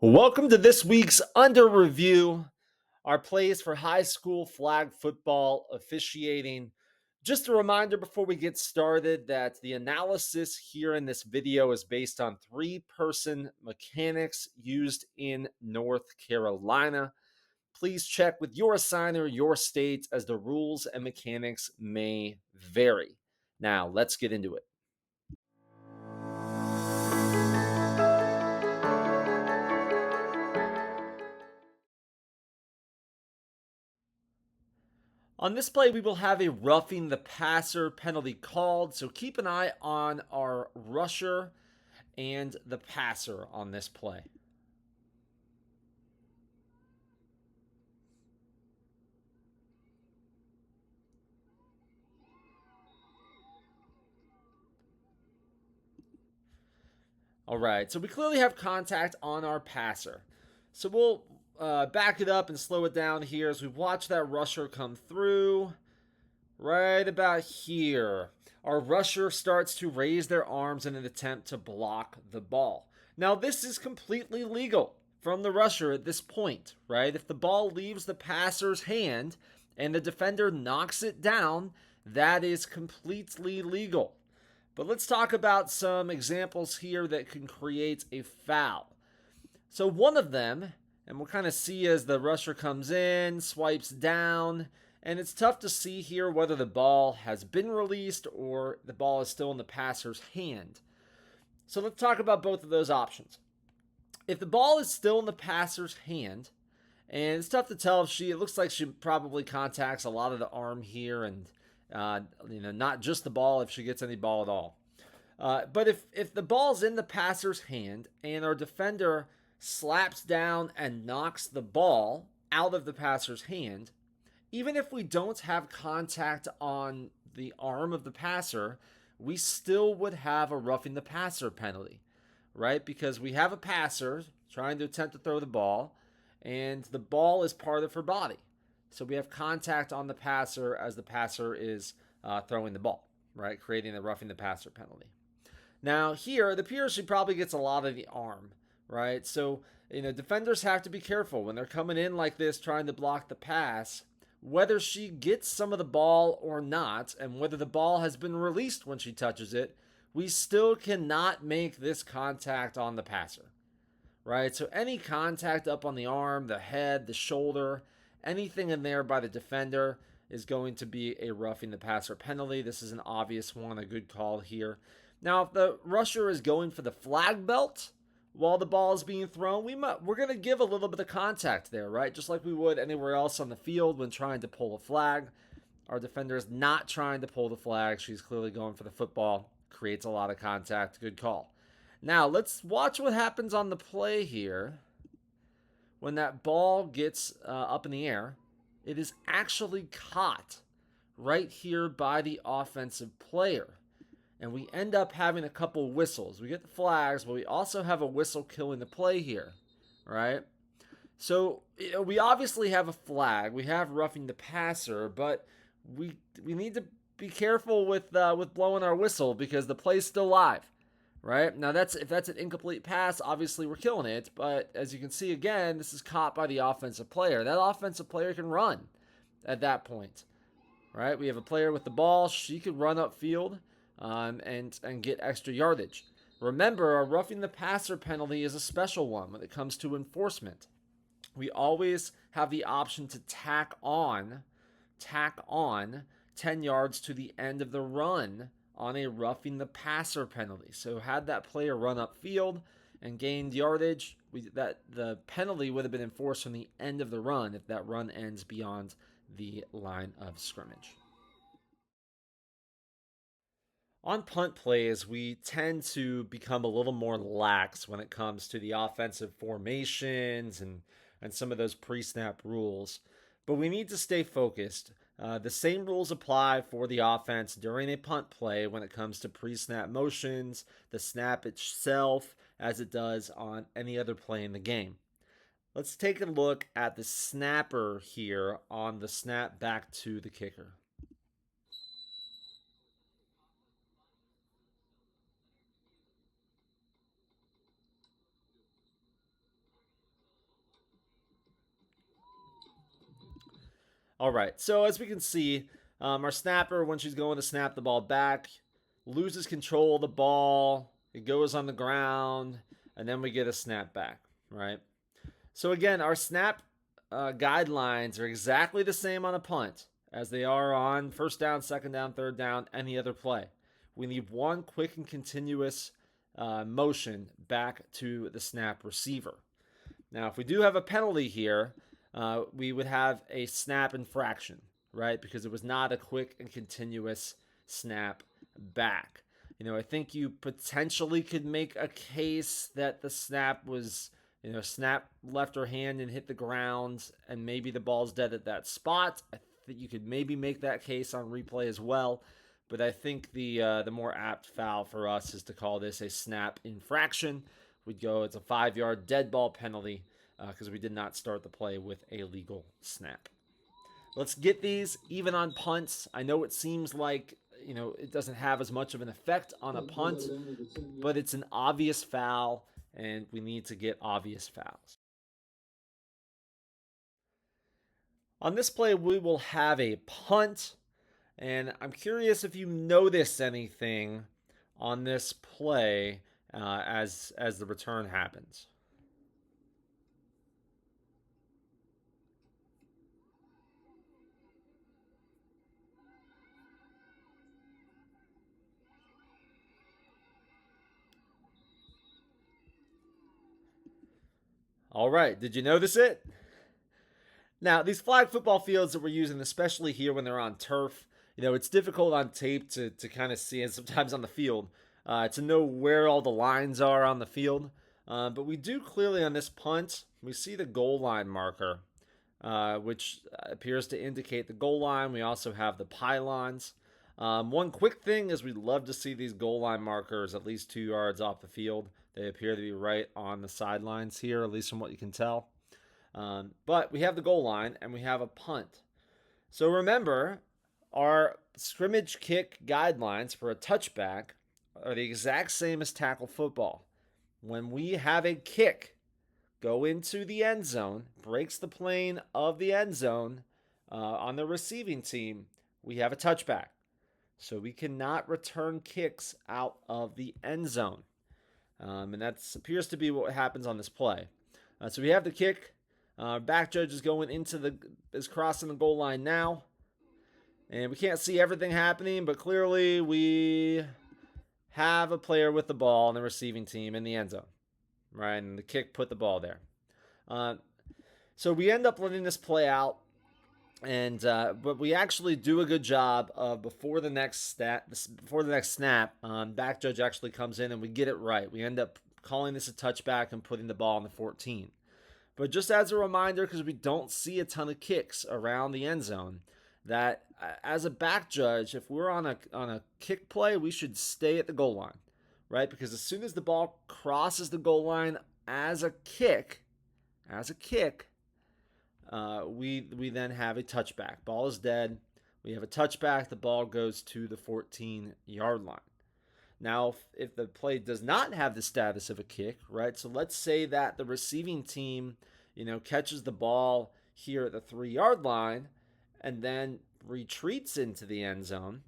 Welcome to this week's Under Review, our plays for high school flag football officiating. Just a reminder before we get started that the analysis here in this video is based on three-person mechanics used in North Carolina. Please check with your assigner, your state, as the rules and mechanics may vary. Now, let's get into it. On this play, we will have a roughing the passer penalty called, so keep an eye on our rusher and the passer on this play. All right, so we clearly have contact on our passer. So we'll back it up and slow it down here as we watch that rusher come through. Right about here, our rusher starts to raise their arms in an attempt to block the ball. Now, this is completely legal from the rusher at this point, right? If the ball leaves the passer's hand and the defender knocks it down, that is completely legal. But let's talk about some examples here that can create a foul. So one of them, and we'll kind of see as the rusher comes in, swipes down, and it's tough to see here whether the ball has been released or the ball is still in the passer's hand. So let's talk about both of those options. If the ball is still in the passer's hand, and it's tough to tell if it looks like she probably contacts a lot of the arm here and not just the ball if she gets any ball at all. But if the ball's in the passer's hand and our defender slaps down and knocks the ball out of the passer's hand, even if we don't have contact on the arm of the passer, we still would have a roughing the passer penalty, right? Because we have a passer trying to attempt to throw the ball, and the ball is part of her body. So we have contact on the passer as the passer is throwing the ball, right? Creating a roughing the passer penalty. Now here, it appears she probably gets a lot of the arm, right? So, defenders have to be careful when they're coming in like this trying to block the pass, whether she gets some of the ball or not, and whether the ball has been released when she touches it, we still cannot make this contact on the passer, right? So any contact up on the arm, the head, the shoulder, anything in there by the defender is going to be a roughing the passer penalty. This is an obvious one, a good call here. Now, if the rusher is going for the flag belt while the ball is being thrown, we're going to give a little bit of contact there, right? Just like we would anywhere else on the field when trying to pull a flag. Our defender is not trying to pull the flag. She's clearly going for the football. Creates a lot of contact. Good call. Now, let's watch what happens on the play here. When that ball gets up in the air, it is actually caught right here by the offensive player. And we end up having a couple whistles. We get the flags, but we also have a whistle killing the play here, right? So we obviously have a flag. We have roughing the passer, but we need to be careful with blowing our whistle because the play's still live, right? Now if that's an incomplete pass, obviously we're killing it. But as you can see again, this is caught by the offensive player. That offensive player can run at that point, right? We have a player with the ball. She could run upfield and get extra yardage. Remember, a roughing the passer penalty is a special one when it comes to enforcement. We always have the option to tack on 10 yards to the end of the run on a roughing the passer penalty. So had that player run upfield and gained yardage, the penalty would have been enforced from the end of the run if that run ends beyond the line of scrimmage. On punt plays, we tend to become a little more lax when it comes to the offensive formations and some of those pre-snap rules. But we need to stay focused. The same rules apply for the offense during a punt play when it comes to pre-snap motions, the snap itself, as it does on any other play in the game. Let's take a look at the snapper here on the snap back to the kicker. All right, so as we can see, our snapper, when she's going to snap the ball back, loses control of the ball. It goes on the ground, and then we get a snap back, right? So again, our snap guidelines are exactly the same on a punt as they are on first down, second down, third down, any other play. We need one quick and continuous motion back to the snap receiver. Now, if we do have a penalty here, we would have a snap infraction, right? Because it was not a quick and continuous snap back. I think you potentially could make a case that the snap was, snap left her hand and hit the ground, and maybe the ball's dead at that spot. I think you could maybe make that case on replay as well. But I think the more apt foul for us is to call this a snap infraction. We'd go, it's a 5-yard dead ball penalty because we did not start the play with a legal snap. Let's get these even on punts. I know it seems like it doesn't have as much of an effect on a punt, but it's an obvious foul, and we need to get obvious fouls. On this play, we will have a punt, and I'm curious if you notice anything on this play as the return happens. All right, did you notice it? Now, these flag football fields that we're using, especially here when they're on turf, it's difficult on tape to kind of see, and sometimes on the field, to know where all the lines are on the field. But we do clearly on this punt, we see the goal line marker, which appears to indicate the goal line. We also have the pylons. One quick thing is we'd love to see these goal line markers at least 2 yards off the field. They appear to be right on the sidelines here, at least from what you can tell. But we have the goal line and we have a punt. So remember, our scrimmage kick guidelines for a touchback are the exact same as tackle football. When we have a kick go into the end zone, breaks the plane of the end zone on the receiving team, we have a touchback. So we cannot return kicks out of the end zone. And that appears to be what happens on this play. So we have the kick. Back judge is going is crossing the goal line now. And we can't see everything happening, but clearly we have a player with the ball on the receiving team in the end zone. Right? And the kick put the ball there. So we end up letting this play out. And but we actually do a good job of before the next snap, back judge actually comes in and we get it right. We end up calling this a touchback and putting the ball on the 14. But just as a reminder, because we don't see a ton of kicks around the end zone, that as a back judge, if we're on a kick play, we should stay at the goal line, right? Because as soon as the ball crosses the goal line as a kick, we then have a touchback. Ball is dead. We have a touchback. The ball goes to the 14-yard line. Now, if the play does not have the status of a kick, right? So let's say that the receiving team, catches the ball here at the 3-yard line and then retreats into the end zone.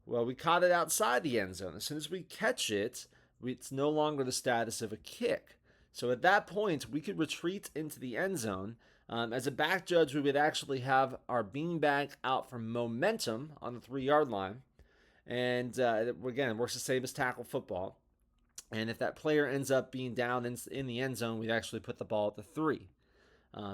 Well, we caught it outside the end zone. As soon as we catch it, it's no longer the status of a kick. So at that point, we could retreat into the end zone. As a back judge, we would actually have our beanbag out for momentum on the 3-yard line. And again, it works the same as tackle football. And if that player ends up being down in the end zone, we'd actually put the ball at the 3.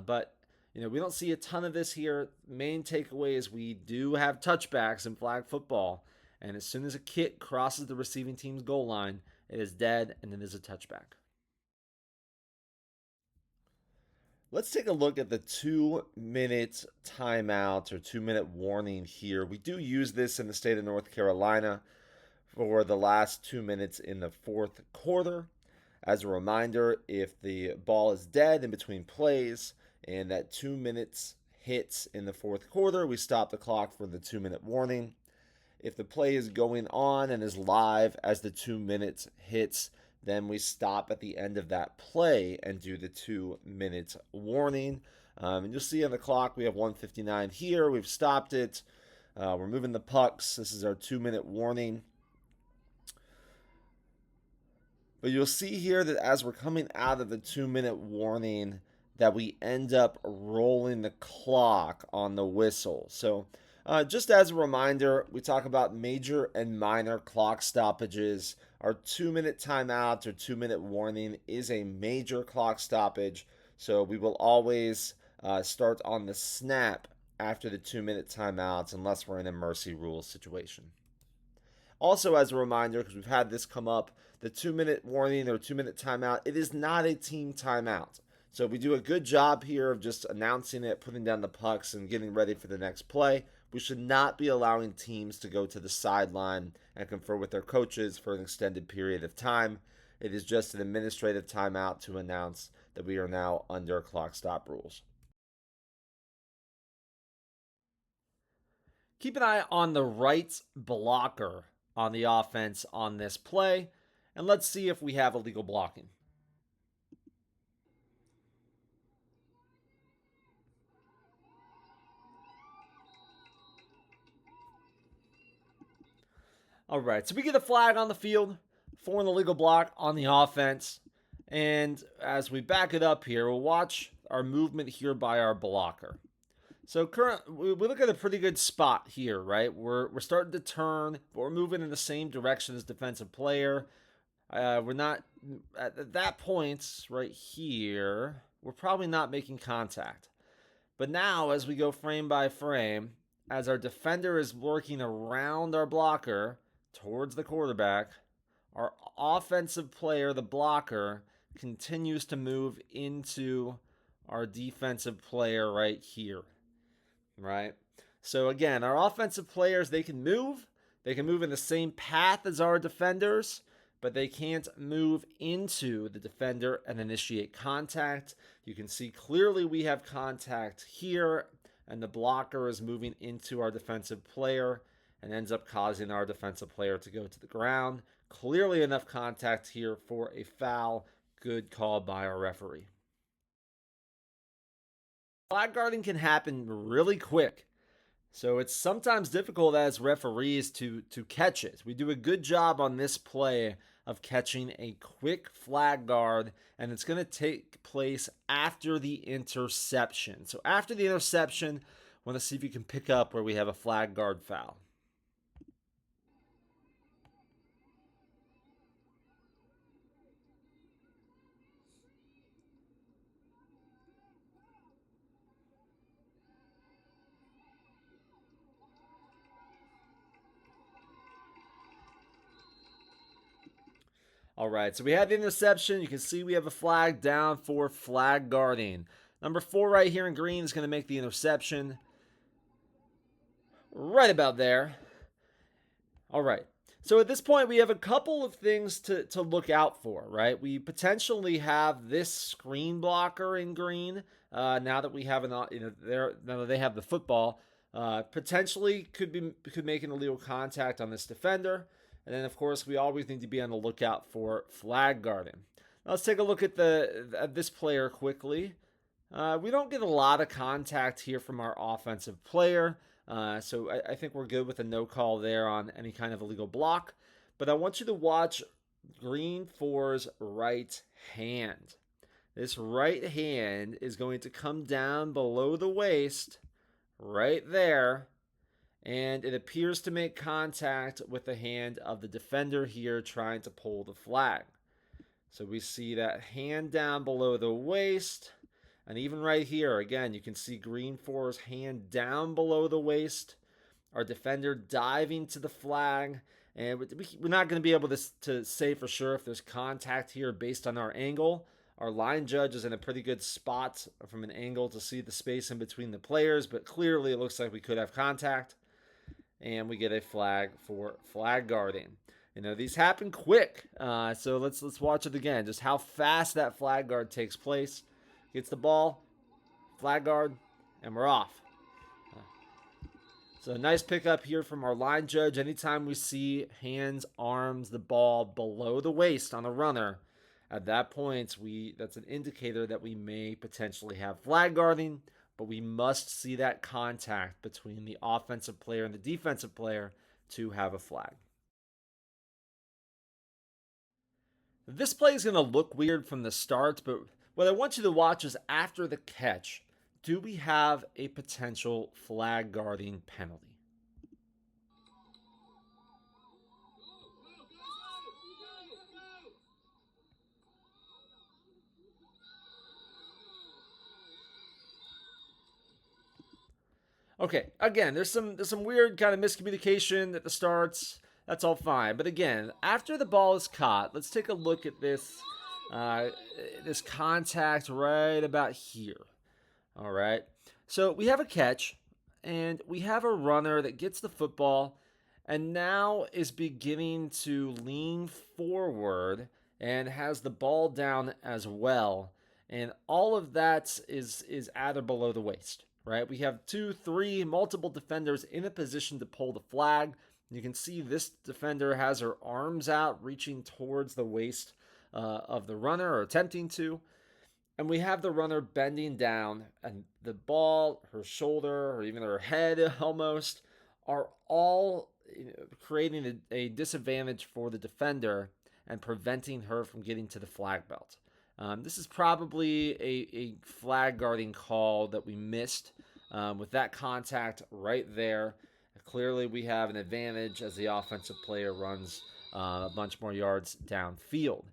But we don't see a ton of this here. Main takeaway is we do have touchbacks in flag football. And as soon as a kick crosses the receiving team's goal line, it is dead and it is a touchback. Let's take a look at the 2-minute timeout or 2-minute warning here. We do use this in the state of North Carolina for the last 2 minutes in the fourth quarter. As a reminder, if the ball is dead in between plays and that 2 minutes hits in the fourth quarter, we stop the clock for the 2-minute warning. If the play is going on and is live as the 2 minutes hits, then we stop at the end of that play and do the 2-minute warning. And you'll see on the clock we have 1:59 here. We've stopped it. We're moving the pucks. This is our 2-minute warning. But you'll see here that as we're coming out of the 2-minute warning, that we end up rolling the clock on the whistle. So just as a reminder, we talk about major and minor clock stoppages. Our 2-minute timeout or 2-minute warning is a major clock stoppage. So we will always start on the snap after the 2-minute timeouts unless we're in a mercy rule situation. Also, as a reminder, because we've had this come up, the 2-minute warning or 2-minute timeout, it is not a team timeout. So we do a good job here of just announcing it, putting down the pucks, and getting ready for the next play. We should not be allowing teams to go to the sideline and confer with their coaches for an extended period of time. It is just an administrative timeout to announce that we are now under clock stop rules. Keep an eye on the right blocker on the offense on this play, and let's see if we have illegal blocking. All right, so we get a flag on the field for an illegal block on the offense. And as we back it up here, we'll watch our movement here by our blocker. So we look at a pretty good spot here, right? We're starting to turn, but we're moving in the same direction as defensive player. We're not at that point right here. We're probably not making contact. But now, as we go frame by frame, as our defender is working around our blocker towards the quarterback, our offensive player, the blocker, continues to move into our defensive player right here, right? So again, our offensive players, they can move in the same path as our defenders, but they can't move into the defender and initiate contact. You can see clearly we have contact here, and the blocker is moving into our defensive player and ends up causing our defensive player to go to the ground. Clearly enough contact here for a foul. Good call by our referee. Flag guarding can happen really quick, so it's sometimes difficult as referees to catch it. We do a good job on this play of catching a quick flag guard, and it's going to take place after the interception. So after the interception, I want to see if you can pick up where we have a flag guard foul. All right, so we have the interception. You can see we have a flag down for flag guarding. Number 4 right here in green is going to make the interception. Right about there. All right. So at this point, we have a couple of things to look out for, right? We potentially have this screen blocker in green. Now that we have now that they have the football, potentially could make an illegal contact on this defender. And then, of course, we always need to be on the lookout for flag guarding. Now, let's take a look at this player quickly. We don't get a lot of contact here from our offensive player. So I think we're good with a no call there on any kind of illegal block. But I want you to watch green 4's right hand. This right hand is going to come down below the waist right there. And it appears to make contact with the hand of the defender here trying to pull the flag. So we see that hand down below the waist. And even right here, again, you can see green 4's hand down below the waist. Our defender diving to the flag. And we're not going to be able to say for sure if there's contact here based on our angle. Our line judge is in a pretty good spot from an angle to see the space in between the players. But clearly it looks like we could have contact. And we get a flag for flag guarding. You know, these happen quick. So let's watch it again. Just how fast that flag guard takes place. Gets the ball, flag guard, and we're off. So a nice pickup here from our line judge. Anytime we see hands, arms, the ball below the waist on a runner, At that point, that's an indicator that we may potentially have flag guarding, but we must see that contact between the offensive player and the defensive player to have a flag. This play is going to look weird from the start, but what I want you to watch is after the catch, do we have a potential flag guarding penalty? Okay, again, there's some weird kind of miscommunication at the starts. That's all fine, but again, after the ball is caught, let's take a look at uh, this contact right about here. All right, so we have a catch, and we have a runner that gets the football, and now is beginning to lean forward and has the ball down as well, and all of that is at or below the waist, right? We have two, three, multiple defenders in a position to pull the flag. You can see this defender has her arms out, reaching towards the waist of the runner, or attempting to. And we have the runner bending down, and the ball, her shoulder, or even her head almost, are all creating a disadvantage for the defender and preventing her from getting to the flag belt. This is probably a flag guarding call that we missed with that contact right there. Clearly, we have an advantage as the offensive player runs a bunch more yards downfield.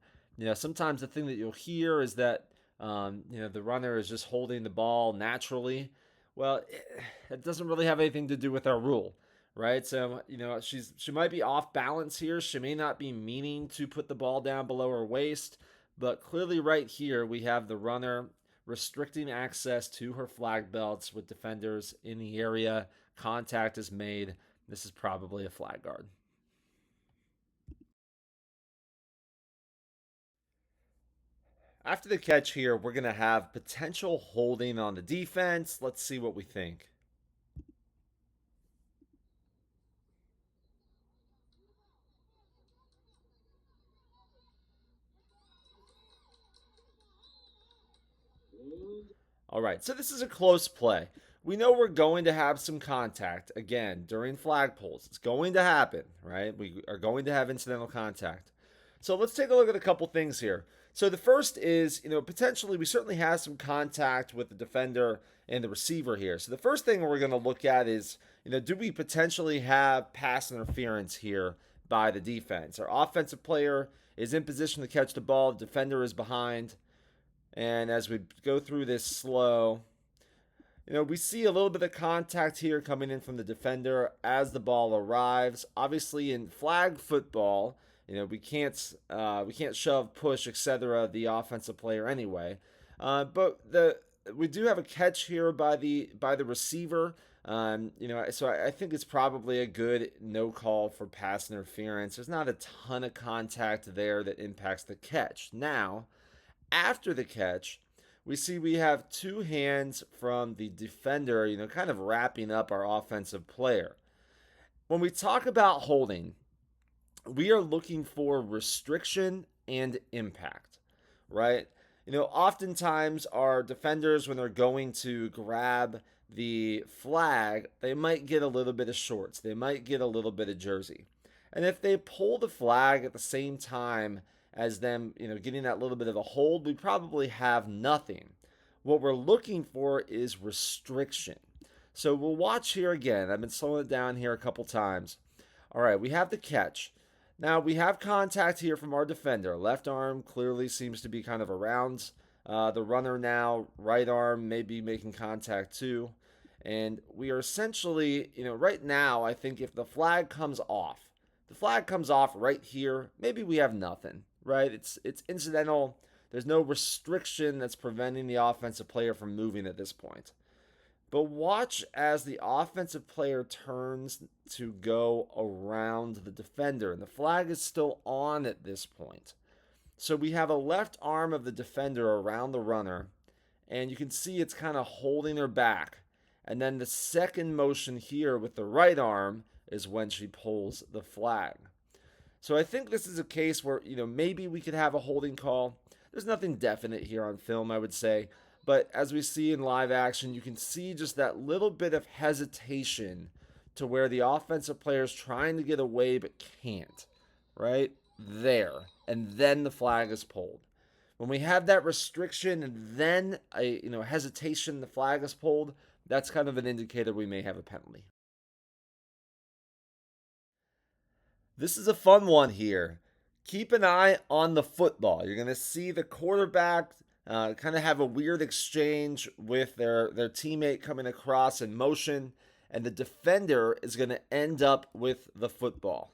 Sometimes the thing that you'll hear is that the runner is just holding the ball naturally. Well, it doesn't really have anything to do with our rule, right? So, she might be off balance here. She may not be meaning to put the ball down below her waist, but clearly right here we have the runner restricting access to her flag belts with defenders in the area. Contact is made. This is probably a flag guard. After the catch here, we're going to have potential holding on the defense. Let's see what we think. All right, so this is a close play. We know we're going to have some contact again during flag pulls. It's going to happen, right? We are going to have incidental contact. So let's take a look at a couple things here. So the first is, potentially we certainly have some contact with the defender and the receiver here. So the first thing we're going to look at is, do we potentially have pass interference here by the defense? Our offensive player is in position to catch the ball, the defender is behind. And as we go through this slow, we see a little bit of contact here coming in from the defender as the ball arrives. Obviously, in flag football, we can't shove, push, etc. the offensive player anyway. But we do have a catch here by the receiver. So I think it's probably a good no call for pass interference. There's not a ton of contact there that impacts the catch. Now, after the catch, we have two hands from the defender, kind of wrapping up our offensive player. When we talk about holding, we are looking for restriction and impact, right? Oftentimes our defenders, when they're going to grab the flag, they might get a little bit of shorts, they might get a little bit of jersey. And if they pull the flag at the same time as them, getting that little bit of a hold, we probably have nothing. What we're looking for is restriction. So we'll watch here again. I've been slowing it down here a couple times. All right, we have the catch. Now we have contact here from our defender. Left arm clearly seems to be kind of around the runner now. Right arm may be making contact too. And we are essentially, right now, I think if the flag comes off, right here, maybe we have nothing, right? It's incidental. There's no restriction that's preventing the offensive player from moving at this point. But watch as the offensive player turns to go around the defender, and the flag is still on at this point. So we have a left arm of the defender around the runner, and you can see it's kind of holding her back. And then the second motion here with the right arm is when she pulls the flag. So I think this is a case where, maybe we could have a holding call. There's nothing definite here on film, I would say. But as we see in live action, you can see just that little bit of hesitation to where the offensive player is trying to get away but can't. Right there. And then the flag is pulled. When we have that restriction and then a hesitation, the flag is pulled, that's kind of an indicator we may have a penalty. This is a fun one here. Keep an eye on the football. You're going to see the quarterback kind of have a weird exchange with their teammate coming across in motion, and the defender is going to end up with the football.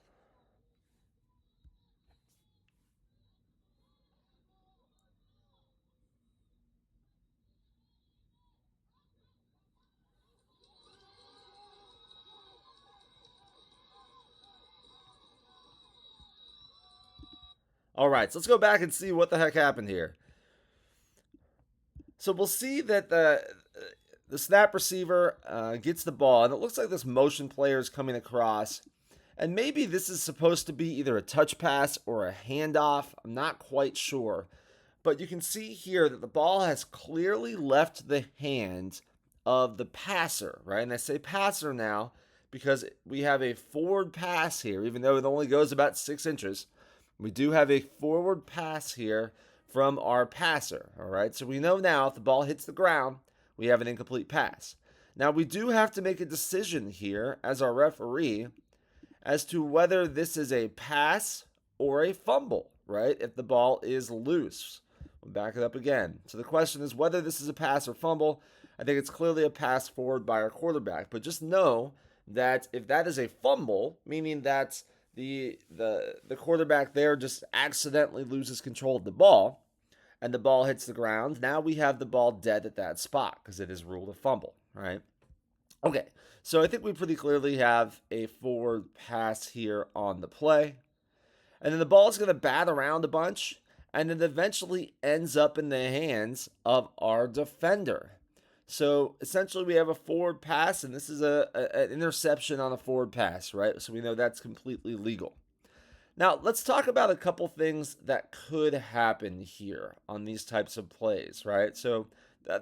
All right, so let's go back and see what the heck happened here. So we'll see that the snap receiver gets the ball, and it looks like this motion player is coming across. And maybe this is supposed to be either a touch pass or a handoff. I'm not quite sure. But you can see here that the ball has clearly left the hand of the passer, right? And I say passer now because we have a forward pass here, even though it only goes about 6 inches. We do have a forward pass here from our passer, all right? So we know now if the ball hits the ground, we have an incomplete pass. Now we do have to make a decision here as our referee as to whether this is a pass or a fumble, right? If the ball is loose. We'll back it up again. So the question is whether this is a pass or fumble. I think it's clearly a pass forward by our quarterback. But just know that if that is a fumble, meaning that the quarterback there just accidentally loses control of the ball and the ball hits the ground, now we have the ball dead at that spot because it is ruled a fumble, right? Okay, so I think we pretty clearly have a forward pass here on the play. And then the ball is going to bat around a bunch and it eventually ends up in the hands of our defender. So essentially we have a forward pass, and this is an interception on a forward pass, right? So we know that's completely legal. Now, let's talk about a couple things that could happen here on these types of plays, right? So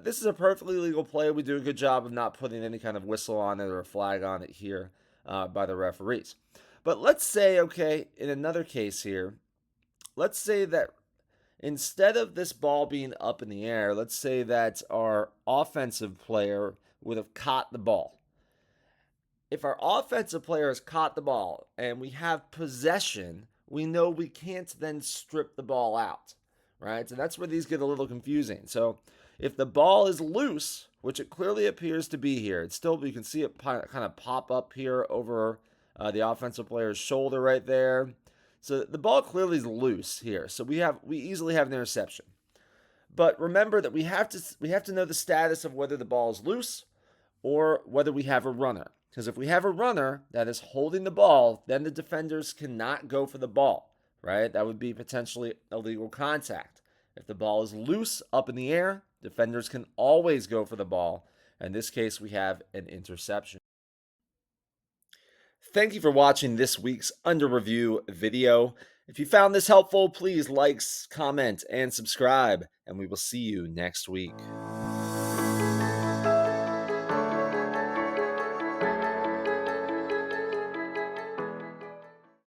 this is a perfectly legal play. We do a good job of not putting any kind of whistle on it or a flag on it here by the referees. But let's say, okay, in another case here, let's say that instead of this ball being up in the air, let's say that our offensive player would have caught the ball. If our offensive player has caught the ball and we have possession, we know we can't then strip the ball out, right? So that's where these get a little confusing. So if the ball is loose, which it clearly appears to be here, it's still, you can see it kind of pop up here over the offensive player's shoulder right there. So the ball clearly is loose here. So we easily have an interception. But remember that we have to know the status of whether the ball is loose or whether we have a runner. Because if we have a runner that is holding the ball, then the defenders cannot go for the ball, right? That would be potentially illegal contact. If the ball is loose up in the air, defenders can always go for the ball. In this case, we have an interception. Thank you for watching this week's Under Review video. If you found this helpful, please like, comment, and subscribe, and we will see you next week.